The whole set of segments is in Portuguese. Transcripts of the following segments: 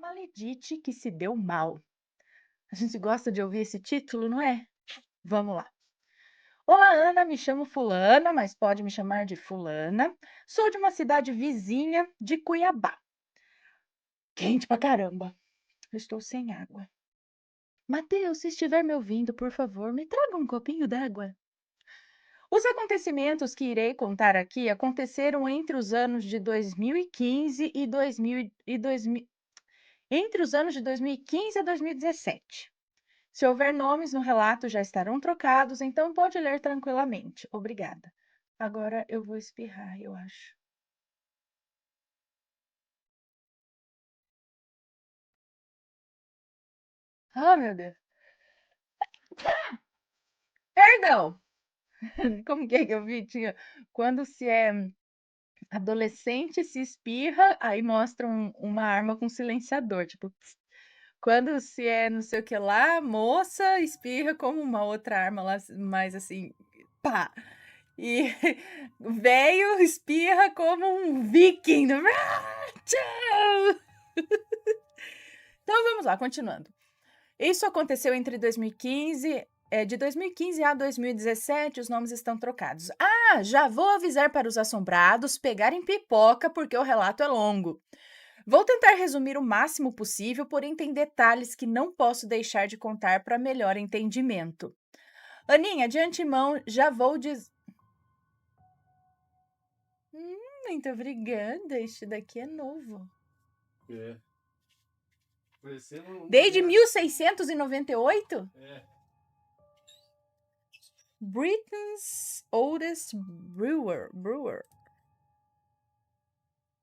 Maledite que se deu mal. A gente gosta de ouvir esse título, não é? Vamos lá. Olá, Ana, me chamo Fulana, mas pode me chamar de Fulana. Sou de uma cidade vizinha de Cuiabá. Quente pra caramba. Eu estou sem água. Mateus, se estiver me ouvindo, por favor, me traga um copinho d'água. Os acontecimentos que irei contar aqui aconteceram entre os anos de 2015 e 2000, entre os anos de 2015 a 2017. Se houver nomes no relato, já estarão trocados, então pode ler tranquilamente. Obrigada. Agora eu vou espirrar, eu acho. Ah, meu Deus. Perdão! Como que eu vi? Tinha. Quando se é adolescente, se espirra, aí mostra uma arma com silenciador. Tipo, pss. Quando se é não sei o que lá, moça, espirra como uma outra arma lá, mais assim, pá! E velho espirra como um viking. Tchau! Então vamos lá, continuando. Isso aconteceu entre 2015, de 2015 a 2017, os nomes estão trocados. Ah, já vou avisar para os assombrados pegarem pipoca, porque o relato é longo. Vou tentar resumir o máximo possível, porém tem detalhes que não posso deixar de contar para melhor entendimento. Aninha, de antemão, já vou dizer. Muito obrigada, este daqui é novo. É. Você não Desde conhece? 1698? É. Britain's oldest brewer.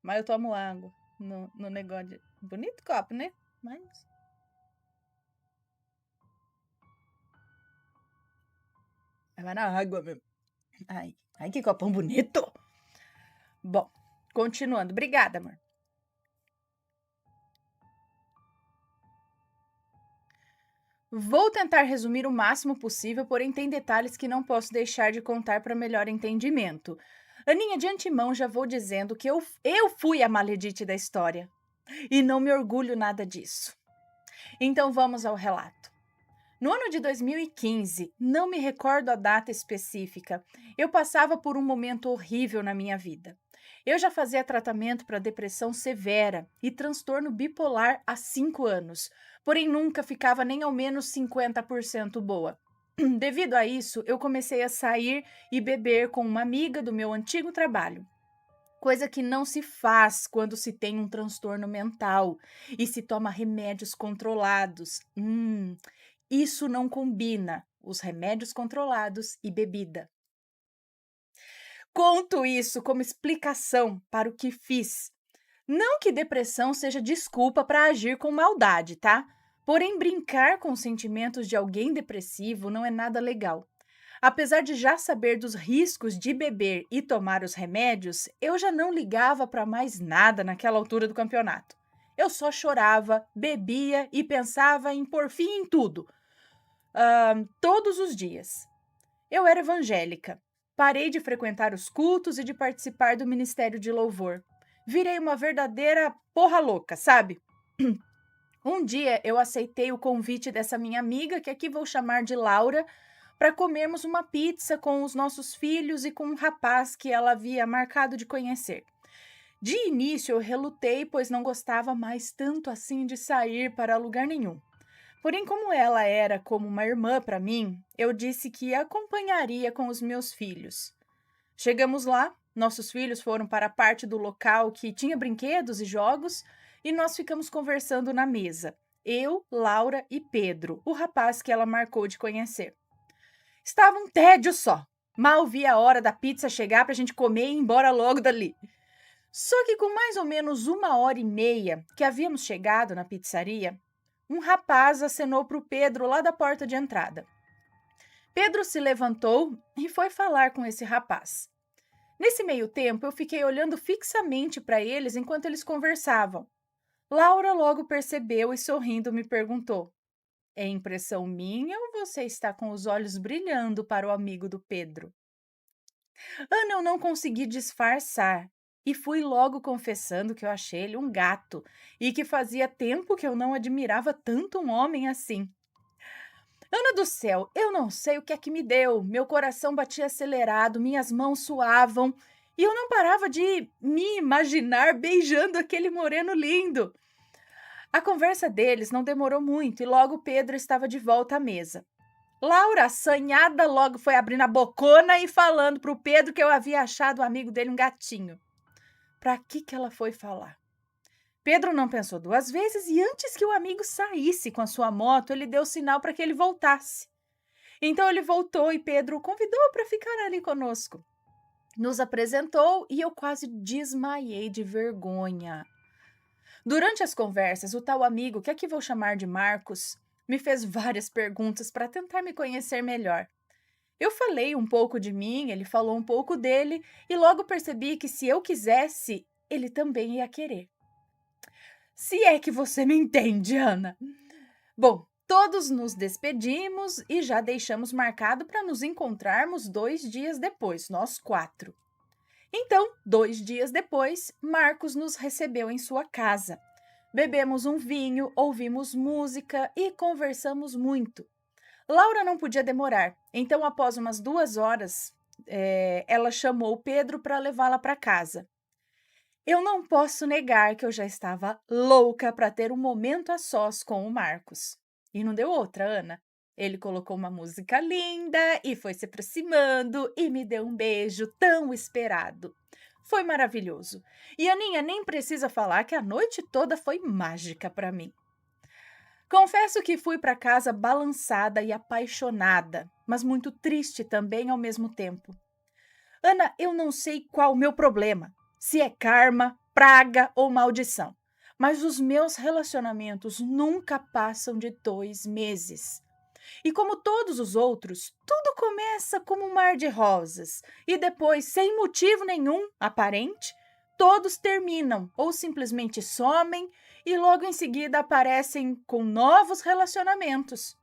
Mas eu tomo água no negócio de... Bonito copo, né? Mas... Vai na água mesmo. Ai, que copão bonito! Bom, continuando. Obrigada, amor. Vou tentar resumir o máximo possível, porém tem detalhes que não posso deixar de contar para melhor entendimento. Aninha, de antemão já vou dizendo que eu fui a maledite da história. E não me orgulho nada disso. Então vamos ao relato. No ano de 2015, não me recordo a data específica, eu passava por um momento horrível na minha vida. Eu já fazia tratamento para depressão severa e transtorno bipolar há 5 anos, porém nunca ficava nem ao menos 50% boa. Devido a isso, eu comecei a sair e beber com uma amiga do meu antigo trabalho. Coisa que não se faz quando se tem um transtorno mental e se toma remédios controlados. Isso não combina, os remédios controlados e bebida. Conto isso como explicação para o que fiz. Não que depressão seja desculpa para agir com maldade, tá? Porém, brincar com os sentimentos de alguém depressivo não é nada legal. Apesar de já saber dos riscos de beber e tomar os remédios, eu já não ligava para mais nada naquela altura do campeonato. Eu só chorava, bebia e pensava em pôr fim em tudo, todos os dias. Eu era evangélica. Parei de frequentar os cultos e de participar do ministério de louvor. Virei uma verdadeira porra louca, sabe? Um dia eu aceitei o convite dessa minha amiga, que aqui vou chamar de Laura, para comermos uma pizza com os nossos filhos e com um rapaz que ela havia marcado de conhecer. De início eu relutei, pois não gostava mais tanto assim de sair para lugar nenhum. Porém, como ela era como uma irmã para mim, eu disse que a acompanharia com os meus filhos. Chegamos lá, nossos filhos foram para a parte do local que tinha brinquedos e jogos e nós ficamos conversando na mesa. Eu, Laura e Pedro, o rapaz que ela marcou de conhecer. Estava um tédio só. Mal vi a hora da pizza chegar para a gente comer e ir embora logo dali. Só que com mais ou menos 1 hora e meia que havíamos chegado na pizzaria, um rapaz acenou para o Pedro lá da porta de entrada. Pedro se levantou e foi falar com esse rapaz. Nesse meio tempo, eu fiquei olhando fixamente para eles enquanto eles conversavam. Laura logo percebeu e sorrindo me perguntou: é impressão minha ou você está com os olhos brilhando para o amigo do Pedro? Ana, eu não consegui disfarçar. E fui logo confessando que eu achei ele um gato e que fazia tempo que eu não admirava tanto um homem assim. Ana do céu, eu não sei o que é que me deu. Meu coração batia acelerado, minhas mãos suavam e eu não parava de me imaginar beijando aquele moreno lindo. A conversa deles não demorou muito e logo Pedro estava de volta à mesa. Laura, assanhada, logo foi abrindo a bocona e falando para o Pedro que eu havia achado o amigo dele um gatinho. Para que ela foi falar? Pedro não pensou duas vezes e antes que o amigo saísse com a sua moto, ele deu sinal para que ele voltasse. Então ele voltou e Pedro o convidou para ficar ali conosco. Nos apresentou e eu quase desmaiei de vergonha. Durante as conversas, o tal amigo, que aqui vou chamar de Marcos, me fez várias perguntas para tentar me conhecer melhor. Eu falei um pouco de mim, ele falou um pouco dele e logo percebi que se eu quisesse, ele também ia querer. Se é que você me entende, Ana. Bom, todos nos despedimos e já deixamos marcado para nos encontrarmos 2 dias depois, nós 4. Então, 2 dias depois, Marcos nos recebeu em sua casa. Bebemos um vinho, ouvimos música e conversamos muito. Laura não podia demorar, então após umas 2 horas, ela chamou Pedro para levá-la para casa. Eu não posso negar que eu já estava louca para ter um momento a sós com o Marcos. E não deu outra, Ana. Ele colocou uma música linda e foi se aproximando e me deu um beijo tão esperado. Foi maravilhoso. E a Aninha nem precisa falar que a noite toda foi mágica para mim. Confesso que fui para casa balançada e apaixonada, mas muito triste também ao mesmo tempo. Ana, eu não sei qual o meu problema, se é karma, praga ou maldição, mas os meus relacionamentos nunca passam de 2 meses. E como todos os outros, tudo começa como um mar de rosas e depois, sem motivo nenhum aparente, todos terminam ou simplesmente somem e logo em seguida aparecem com novos relacionamentos.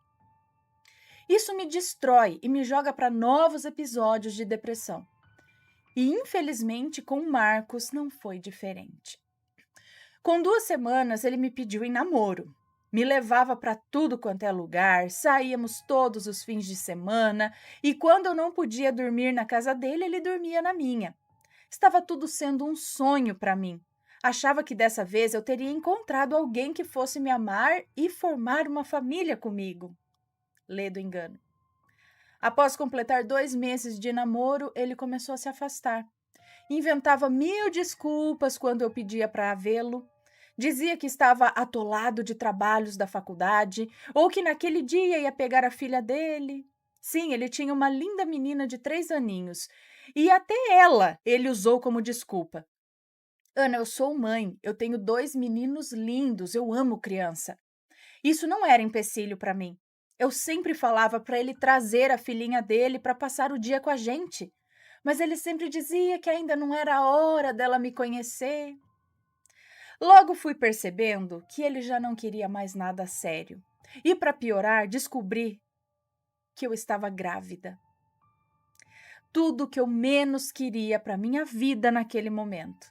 Isso me destrói e me joga para novos episódios de depressão. E infelizmente com o Marcos não foi diferente. Com 2 semanas ele me pediu em namoro. Me levava para tudo quanto é lugar, saíamos todos os fins de semana e quando eu não podia dormir na casa dele, ele dormia na minha. Estava tudo sendo um sonho para mim. Achava que dessa vez eu teria encontrado alguém que fosse me amar e formar uma família comigo. Lê do engano. Após completar 2 meses de namoro, ele começou a se afastar. Inventava 1000 desculpas quando eu pedia para vê-lo. Dizia que estava atolado de trabalhos da faculdade ou que naquele dia ia pegar a filha dele. Sim, ele tinha uma linda menina de 3 aninhos e até ela ele usou como desculpa. Ana, eu sou mãe, eu tenho 2 meninos lindos, eu amo criança. Isso não era empecilho para mim. Eu sempre falava para ele trazer a filhinha dele para passar o dia com a gente. Mas ele sempre dizia que ainda não era a hora dela me conhecer. Logo fui percebendo que ele já não queria mais nada sério. E para piorar, descobri que eu estava grávida. Tudo que eu menos queria para minha vida naquele momento.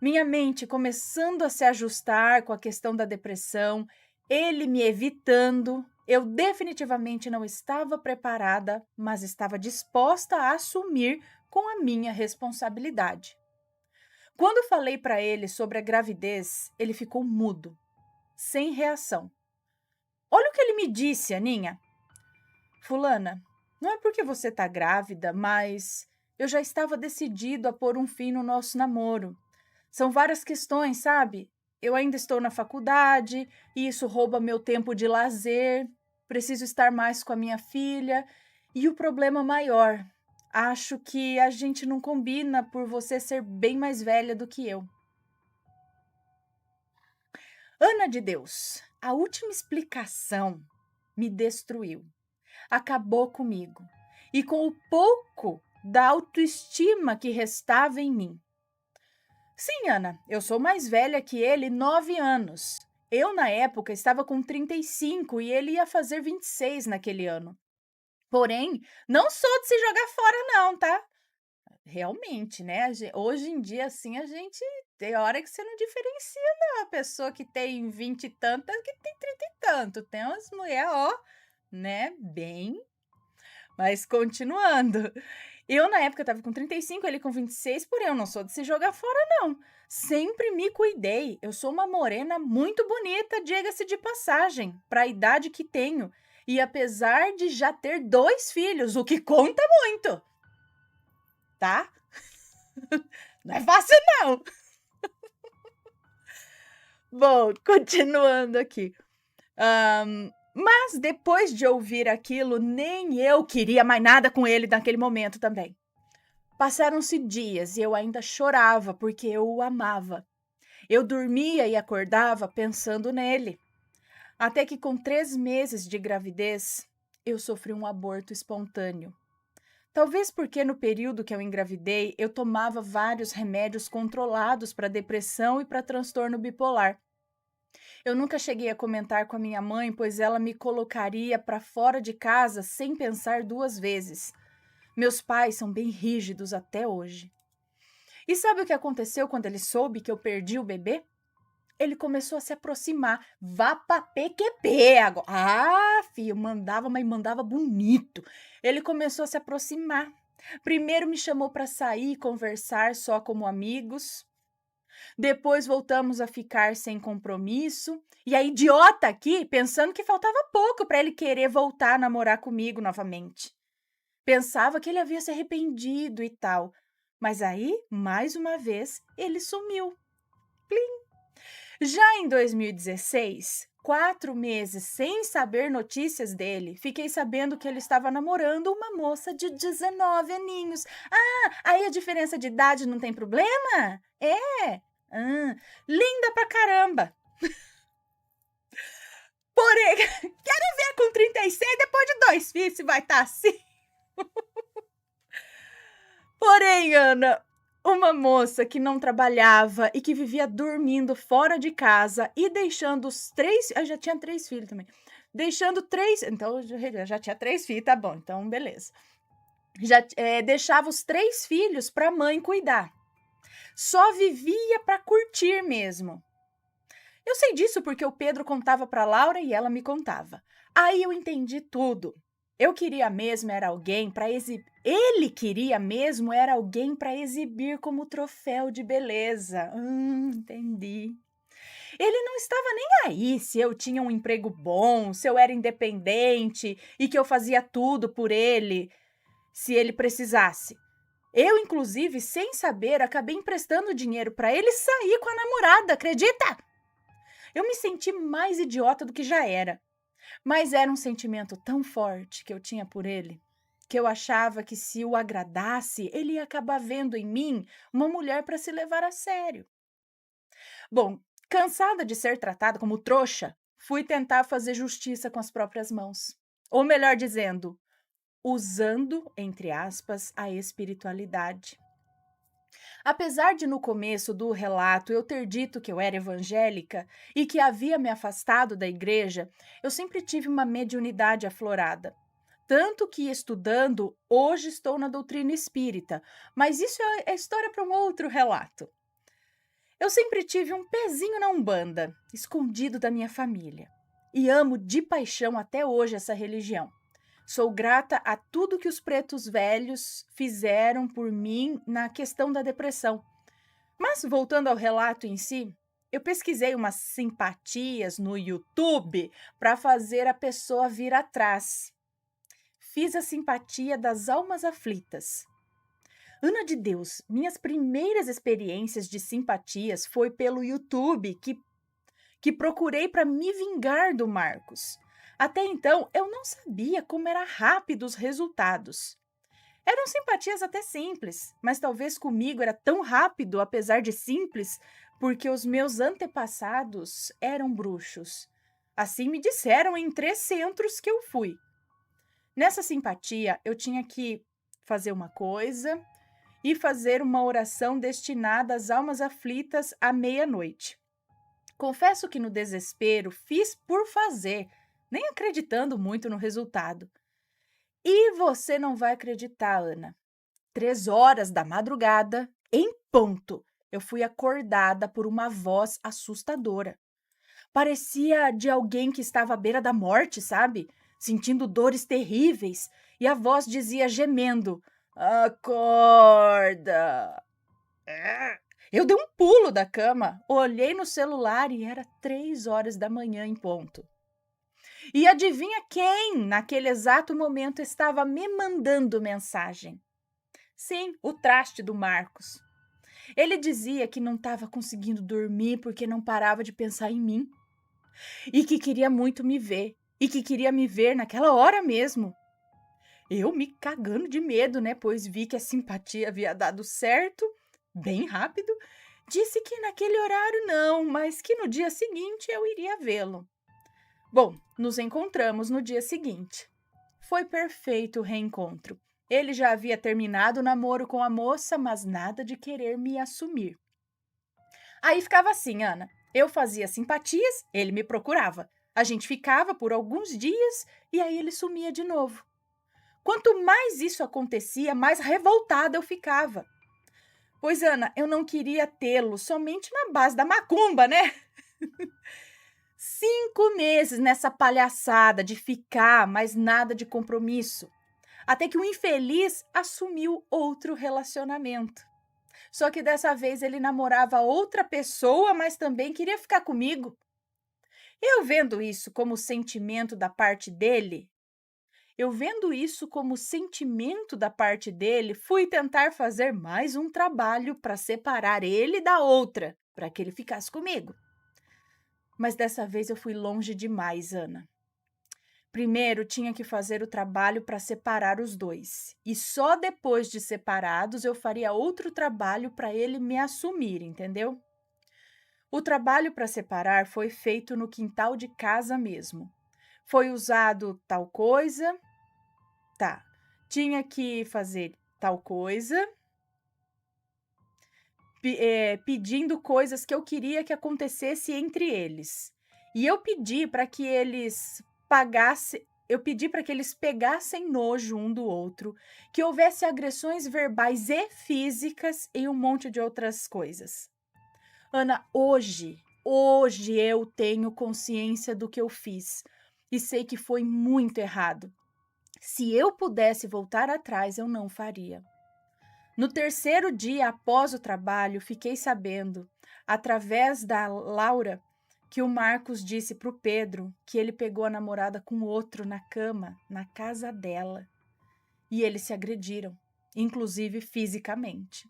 Minha mente começando a se ajustar com a questão da depressão, ele me evitando, eu definitivamente não estava preparada, mas estava disposta a assumir com a minha responsabilidade. Quando falei para ele sobre a gravidez, ele ficou mudo, sem reação. Olha o que ele me disse, Aninha. Fulana, não é porque você está grávida, mas eu já estava decidido a pôr um fim no nosso namoro. São várias questões, sabe? Eu ainda estou na faculdade e isso rouba meu tempo de lazer. Preciso estar mais com a minha filha. E o problema maior, acho que a gente não combina por você ser bem mais velha do que eu. Ana de Deus, a última explicação me destruiu. Acabou comigo. E com o pouco da autoestima que restava em mim. Sim, Ana, eu sou mais velha que ele 9 anos. Eu, na época, estava com 35 e ele ia fazer 26 naquele ano. Porém, não sou de se jogar fora, não, tá? realmente, né, hoje em dia, assim, a gente tem hora que você não diferencia a pessoa que tem 20 e tantas que tem 30 e tanto. Tem umas mulher, ó, né, bem, mas continuando. Eu na época estava com 35, ele com 26, porém eu não sou de se jogar fora não. Sempre me cuidei. Eu sou uma morena muito bonita, diga-se de passagem, para a idade que tenho. E apesar de já ter 2 filhos, o que conta muito, tá? Não é fácil não. Bom, continuando aqui. Mas depois de ouvir aquilo, nem eu queria mais nada com ele naquele momento também. Passaram-se dias e eu ainda chorava porque eu o amava. Eu dormia e acordava pensando nele. Até que com 3 meses de gravidez, eu sofri um aborto espontâneo. Talvez porque no período que eu engravidei, eu tomava vários remédios controlados para depressão e para transtorno bipolar. Eu nunca cheguei a comentar com a minha mãe, pois ela me colocaria para fora de casa sem pensar 2 vezes. Meus pais são bem rígidos até hoje. E sabe o que aconteceu quando ele soube que eu perdi o bebê? Ele começou a se aproximar. Vá pra PQP agora. Ah, filho, mandava, mas mandava bonito. Ele começou a se aproximar. Primeiro me chamou para sair e conversar só como amigos. Depois voltamos a ficar sem compromisso. E a idiota aqui pensando que faltava pouco para ele querer voltar a namorar comigo novamente. Pensava que ele havia se arrependido e tal. Mas aí, mais uma vez, ele sumiu. Já em 2016, 4 meses sem saber notícias dele, fiquei sabendo que ele estava namorando uma moça de 19 aninhos. Ah, aí a diferença de idade não tem problema? É. Linda pra caramba. Porém, quero ver com 36 depois de 2 filhos se vai estar assim. Porém, Ana, uma moça que não trabalhava e que vivia dormindo fora de casa e deixando os 3, eu já tinha 3 filhos também. Deixando 3, então eu já tinha 3 filhos, tá bom, então beleza. Já deixava os 3 filhos para a mãe cuidar. Só vivia para curtir mesmo. Eu sei disso porque o Pedro contava para Laura e ela me contava. Aí eu entendi tudo. Eu queria mesmo era alguém para exibir. Ele queria mesmo era alguém para exibir como troféu de beleza. Entendi. Ele não estava nem aí se eu tinha um emprego bom, se eu era independente e que eu fazia tudo por ele, se ele precisasse. Eu, inclusive, sem saber, acabei emprestando dinheiro para ele sair com a namorada, acredita? Eu me senti mais idiota do que já era. Mas era um sentimento tão forte que eu tinha por ele, que eu achava que se o agradasse, ele ia acabar vendo em mim uma mulher para se levar a sério. Bom, cansada de ser tratada como trouxa, fui tentar fazer justiça com as próprias mãos. Ou melhor dizendo, usando, entre aspas, a espiritualidade. Apesar de no começo do relato eu ter dito que eu era evangélica e que havia me afastado da igreja, eu sempre tive uma mediunidade aflorada. Tanto que estudando, hoje estou na doutrina espírita, mas isso é história para um outro relato. Eu sempre tive um pezinho na Umbanda, escondido da minha família, e amo de paixão até hoje essa religião. Sou grata a tudo que os pretos velhos fizeram por mim na questão da depressão. Mas voltando ao relato em si, eu pesquisei umas simpatias no YouTube para fazer a pessoa vir atrás. Fiz a simpatia das almas aflitas. Ana de Deus, minhas primeiras experiências de simpatias foi pelo YouTube que procurei para me vingar do Marcos. Até então, eu não sabia como era rápido os resultados. Eram simpatias até simples, mas talvez comigo era tão rápido, apesar de simples, porque os meus antepassados eram bruxos. Assim me disseram em 3 centros que eu fui. Nessa simpatia, eu tinha que fazer uma coisa e fazer uma oração destinada às almas aflitas à meia-noite. Confesso que no desespero fiz por fazer, nem acreditando muito no resultado. E você não vai acreditar, Ana. 3 horas da madrugada, em ponto, eu fui acordada por uma voz assustadora. Parecia de alguém que estava à beira da morte, sabe? Sentindo dores terríveis. E a voz dizia gemendo: Acorda! Eu dei um pulo da cama, olhei no celular e era 3 horas da manhã em ponto. E adivinha quem, naquele exato momento, estava me mandando mensagem? Sim, o traste do Marcos. Ele dizia que não estava conseguindo dormir porque não parava de pensar em mim e que queria muito me ver e que queria me ver naquela hora mesmo. Eu me cagando de medo, né? Pois vi que a simpatia havia dado certo, bem rápido. Disse que naquele horário não, mas que no dia seguinte eu iria vê-lo. Bom, nos encontramos no dia seguinte. Foi perfeito o reencontro. Ele já havia terminado o namoro com a moça, mas nada de querer me assumir. Aí ficava assim, Ana. Eu fazia simpatias, ele me procurava. A gente ficava por alguns dias e aí ele sumia de novo. Quanto mais isso acontecia, mais revoltada eu ficava. Pois, Ana, eu não queria tê-lo somente na base da macumba, né? 5 meses nessa palhaçada de ficar, mas nada de compromisso. Até que o infeliz assumiu outro relacionamento. Só que dessa vez ele namorava outra pessoa, mas também queria ficar comigo. Eu vendo isso como sentimento da parte dele, fui tentar fazer mais um trabalho para separar ele da outra, para que ele ficasse comigo. Mas dessa vez eu fui longe demais, Ana. Primeiro tinha que fazer o trabalho para separar os dois. E só depois de separados eu faria outro trabalho para ele me assumir, entendeu? O trabalho para separar foi feito no quintal de casa mesmo. Foi usado tal coisa, tá. Tinha que fazer tal coisa, pedindo coisas que eu queria que acontecesse entre eles. E eu pedi para que eles pegassem nojo um do outro, que houvesse agressões verbais e físicas e um monte de outras coisas. Ana, hoje eu tenho consciência do que eu fiz e sei que foi muito errado. Se eu pudesse voltar atrás, eu não faria. No terceiro dia após o trabalho, fiquei sabendo, através da Laura, que o Marcos disse para o Pedro que ele pegou a namorada com outro na cama, na casa dela. E eles se agrediram, inclusive fisicamente.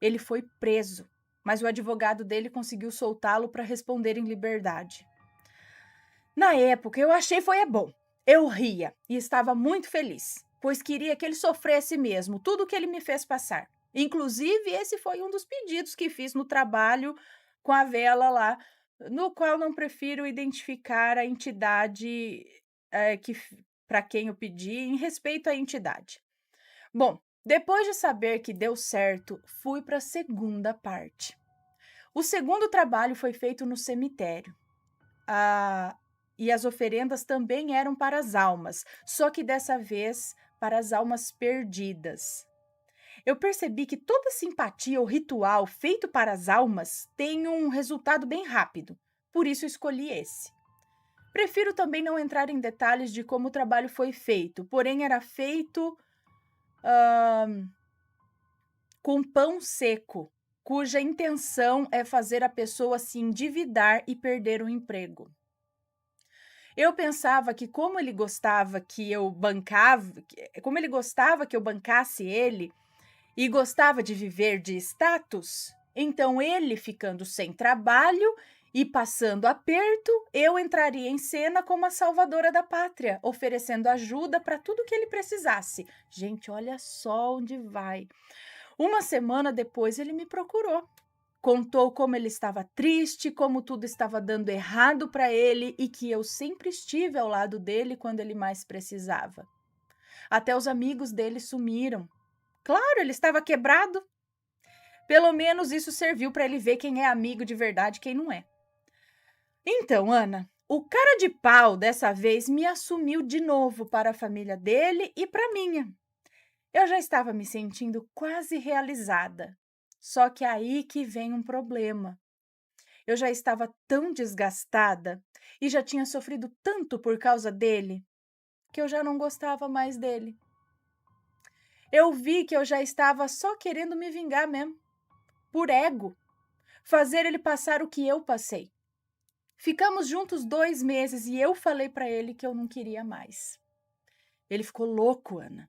Ele foi preso, mas o advogado dele conseguiu soltá-lo para responder em liberdade. Na época, eu achei foi bom. Eu ria e estava muito feliz, pois queria que ele sofresse mesmo tudo o que ele me fez passar. Inclusive, esse foi um dos pedidos que fiz no trabalho com a vela lá, no qual não prefiro identificar a entidade para quem eu pedi em respeito à entidade. Bom, depois de saber que deu certo, fui para a segunda parte. O segundo trabalho foi feito no cemitério. E as oferendas também eram para as almas, só que dessa vez para as almas perdidas. Eu percebi que toda simpatia ou ritual feito para as almas tem um resultado bem rápido, por isso escolhi esse. Prefiro também não entrar em detalhes de como o trabalho foi feito, porém era feito com pão seco, cuja intenção é fazer a pessoa se endividar e perder o emprego. Eu pensava que como ele gostava que eu bancasse ele e gostava de viver de status, então ele ficando sem trabalho e passando aperto, eu entraria em cena como a salvadora da pátria, oferecendo ajuda para tudo que ele precisasse. Gente, olha só onde vai. Uma semana depois ele me procurou. Contou como ele estava triste, como tudo estava dando errado para ele e que eu sempre estive ao lado dele quando ele mais precisava. Até os amigos dele sumiram. Claro, ele estava quebrado. Pelo menos isso serviu para ele ver quem é amigo de verdade e quem não é. Então, Ana, o cara de pau dessa vez me assumiu de novo para a família dele e para a minha. Eu já estava me sentindo quase realizada. Só que aí que vem um problema. Eu já estava tão desgastada e já tinha sofrido tanto por causa dele que eu já não gostava mais dele. Eu vi que eu já estava só querendo me vingar mesmo, por ego, fazer ele passar o que eu passei. Ficamos juntos 2 meses e eu falei para ele que eu não queria mais. Ele ficou louco, Ana.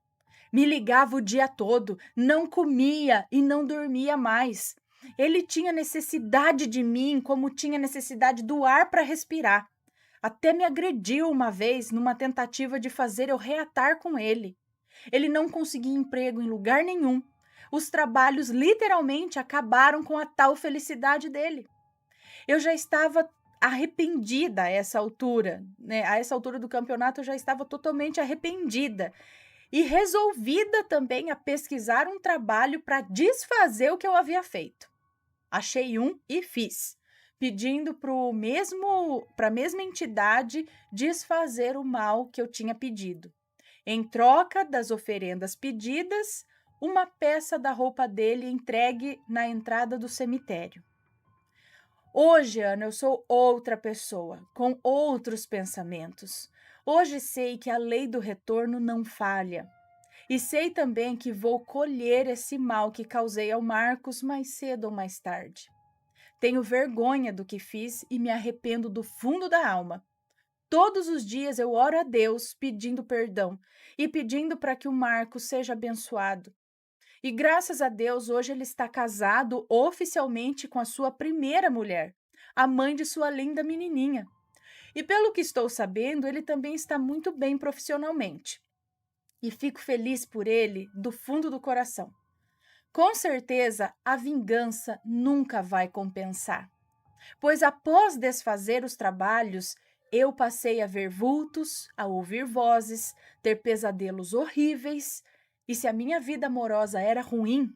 Me ligava o dia todo, não comia e não dormia mais. Ele tinha necessidade de mim, como tinha necessidade do ar para respirar. Até me agrediu uma vez numa tentativa de fazer eu reatar com ele. Ele não conseguia emprego em lugar nenhum. Os trabalhos literalmente acabaram com a tal felicidade dele. Eu já estava arrependida a essa altura, né? A essa altura do campeonato eu já estava totalmente arrependida e resolvida também a pesquisar um trabalho para desfazer o que eu havia feito. Achei um e fiz, pedindo para a mesma entidade desfazer o mal que eu tinha pedido. Em troca das oferendas pedidas, uma peça da roupa dele entregue na entrada do cemitério. Hoje, Ana, eu sou outra pessoa, com outros pensamentos. Hoje sei que a lei do retorno não falha. E sei também que vou colher esse mal que causei ao Marcos mais cedo ou mais tarde. Tenho vergonha do que fiz e me arrependo do fundo da alma. Todos os dias eu oro a Deus pedindo perdão e pedindo para que o Marcos seja abençoado. E graças a Deus, hoje ele está casado oficialmente com a sua primeira mulher, a mãe de sua linda menininha. E pelo que estou sabendo, ele também está muito bem profissionalmente. E fico feliz por ele do fundo do coração. Com certeza, a vingança nunca vai compensar, pois após desfazer os trabalhos, eu passei a ver vultos, a ouvir vozes, ter pesadelos horríveis, e se a minha vida amorosa era ruim,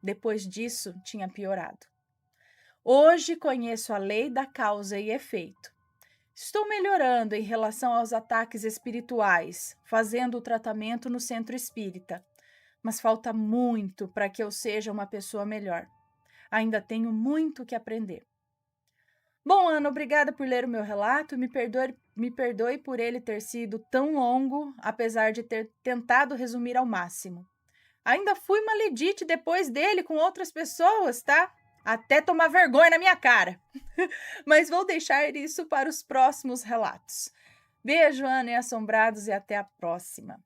depois disso tinha piorado. Hoje conheço a lei da causa e efeito. Estou melhorando em relação aos ataques espirituais, fazendo o tratamento no centro espírita, mas falta muito para que eu seja uma pessoa melhor. Ainda tenho muito que aprender. Bom, Ana, obrigada por ler o meu relato. Me perdoe por ele ter sido tão longo, apesar de ter tentado resumir ao máximo. Ainda fui maledite depois dele com outras pessoas, tá? Até tomar vergonha na minha cara. Mas vou deixar isso para os próximos relatos. Beijo, Ana e Assombrados, e até a próxima.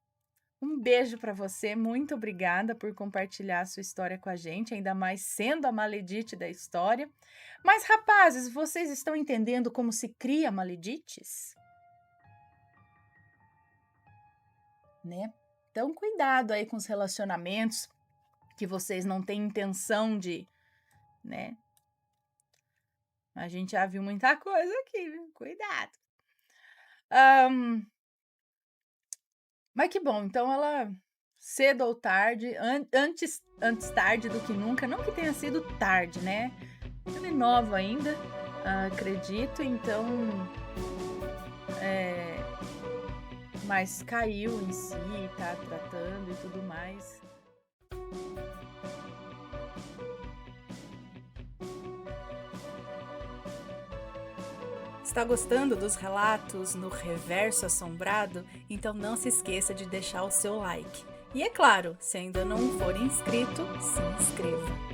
Um beijo para você, muito obrigada por compartilhar a sua história com a gente, ainda mais sendo a maledite da história. Mas, rapazes, vocês estão entendendo como se cria maledites? Né? Então, cuidado aí com os relacionamentos que vocês não têm intenção de, né? A gente já viu muita coisa aqui, viu? Cuidado. Mas que bom, então ela, cedo ou tarde, antes tarde do que nunca, não que tenha sido tarde, né? Ela é nova ainda, acredito, então, mas caiu em si, tá tratando e tudo mais. Está gostando dos relatos no Reverso Assombrado? Então não se esqueça de deixar o seu like. E é claro, se ainda não for inscrito, se inscreva.